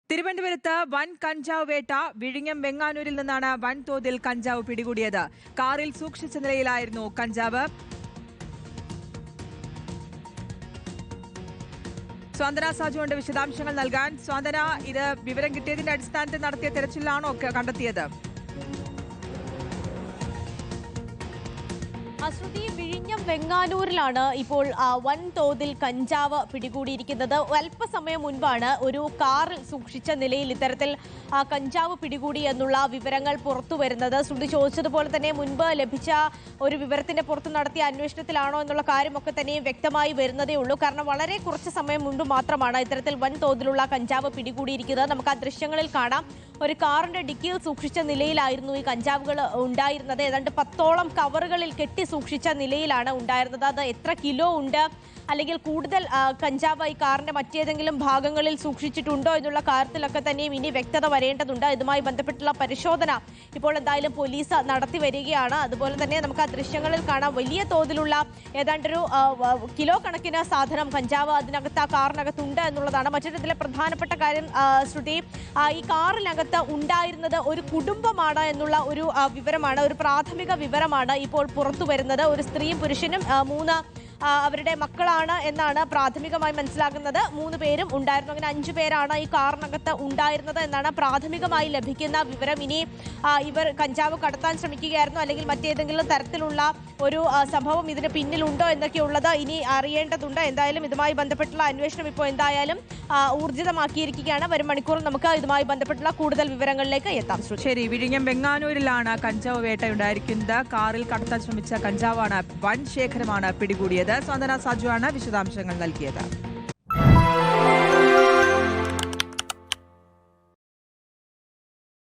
തിരുവനന്തപുരത്ത് വൻ കഞ്ചാവ് വേട്ട. വിഴിഞ്ഞം വെങ്ങാനൂരിൽ നിന്നാണ് വൻതോതിൽ കഞ്ചാവ് പിടികൂടിയത്. കാറിൽ സൂക്ഷിച്ച നിലയിലായിരുന്നു കഞ്ചാവ്. സ്വാന്തന സാജുവിന്റെ വിശദാംശങ്ങൾ നൽകാൻ. സ്വാന്തന, ഇത് വിവരം കിട്ടിയതിന്റെ അടിസ്ഥാനത്തിൽ നടത്തിയ തെരച്ചിലാണോ കണ്ടെത്തിയത്? ശ്രുതി, വിഴിഞ്ഞം വെങ്ങാനൂരിലാണ് ഇപ്പോൾ വൻതോതിൽ കഞ്ചാവ് പിടികൂടിയിരിക്കുന്നത്. അല്പസമയം മുൻപാണ് ഒരു കാറിൽ സൂക്ഷിച്ച നിലയിൽ ഇത്തരത്തിൽ കഞ്ചാവ് പിടികൂടി എന്നുള്ള വിവരങ്ങൾ പുറത്തു വരുന്നത്. ശ്രുതി ചോദിച്ചതുപോലെ തന്നെ മുൻപ് ലഭിച്ച ഒരു വിവരത്തിന്റെ പുറത്ത് നടത്തിയ അന്വേഷണത്തിലാണോ എന്നുള്ള കാര്യമൊക്കെ തന്നെ വ്യക്തമായി വരുന്നതേ ഉള്ളൂ. കാരണം വളരെ കുറച്ച് സമയം മുൻപ് മാത്രമാണ് ഇത്തരത്തിൽ വൻതോതിലുള്ള കഞ്ചാവ് പിടികൂടിയിരിക്കുന്നത്. നമുക്ക് ആ ദൃശ്യങ്ങളിൽ കാണാം. ഒരു കാറിന്റെ ഡിക്കിയിൽ സൂക്ഷിച്ച നിലയിലായിരുന്നു ഈ കഞ്ചാവുകൾ ഉണ്ടായിരുന്നത്. ഏതാണ്ട് 10ഓളം കവറുകളിൽ കെട്ടി സൂക്ഷിച്ച നിലയിലാണ് ഉണ്ടായിരുന്നത്. അത് എത്ര കിലോ ഉണ്ട്, അല്ലെങ്കിൽ കൂടുതൽ കഞ്ചാവ് ഈ കാറിന്റെ മറ്റേതെങ്കിലും ഭാഗങ്ങളിൽ സൂക്ഷിച്ചിട്ടുണ്ടോ എന്നുള്ള കാര്യത്തിലൊക്കെ തന്നെയും ഇനി വ്യക്തത വരേണ്ടതുണ്ട്. ഇതുമായി ബന്ധപ്പെട്ടുള്ള പരിശോധന ഇപ്പോൾ എന്തായാലും പോലീസ് നടത്തി വരികയാണ്. അതുപോലെ തന്നെ നമുക്ക് ആ ദൃശ്യങ്ങളിൽ കാണാം, വലിയ തോതിലുള്ള ഏതാണ്ടൊരു കിലോ കണക്കിന് സാധനം കഞ്ചാവ് അതിനകത്ത് ആ കാറിനകത്തുണ്ട് എന്നുള്ളതാണ്. മറ്റൊരു പ്രധാനപ്പെട്ട കാര്യം ശ്രുതി, ഈ കാറിനകത്ത് ഉണ്ടായിരുന്നത് ഒരു കുടുംബമാണ് എന്നുള്ള ഒരു വിവരമാണ്, ഒരു പ്രാഥമിക വിവരമാണ് ഇപ്പോൾ പുറത്തു വരുന്നത്. ഒരു സ്ത്രീയും പുരുഷനും 3 അവരുടെ മക്കളാണ് എന്നാണ് പ്രാഥമികമായി മനസ്സിലാക്കുന്നത്. 3 പേരും ഉണ്ടായിരുന്നു. അങ്ങനെ 5 പേരാണ് ഈ കാറിനകത്ത് ഉണ്ടായിരുന്നത് എന്നാണ് പ്രാഥമികമായി ലഭിക്കുന്ന വിവരം. ഇനി ഇവർ കഞ്ചാവ് കടത്താൻ ശ്രമിക്കുകയായിരുന്നു, അല്ലെങ്കിൽ മറ്റേതെങ്കിലും തരത്തിലുള്ള ഒരു സംഭവം ഇതിന് പിന്നിലുണ്ടോ എന്നൊക്കെയുള്ളത് ഇനി അറിയേണ്ടതുണ്ട്. എന്തായാലും ഇതുമായി ബന്ധപ്പെട്ടുള്ള അന്വേഷണം ഇപ്പോൾ എന്തായാലും ഊർജിതമാക്കിയിരിക്കുകയാണ്. വരും മണിക്കൂറിൽ നമുക്ക് ഇതുമായി ബന്ധപ്പെട്ടുള്ള കൂടുതൽ വിവരങ്ങളിലേക്ക് എത്താം. ശരി, വിഴിഞ്ഞം വെങ്ങാനൂരിലാണ് കഞ്ചാവ് വേട്ടയുണ്ടായിരിക്കുന്നത്. കാറിൽ കടത്താൻ ശ്രമിച്ച കഞ്ചാവാണ്, വൻ ശേഖരമാണ് പിടികൂടിയത്. സ്വാന്തന സാജു ആണ് വിശദാംശങ്ങൾ നൽകിയത്.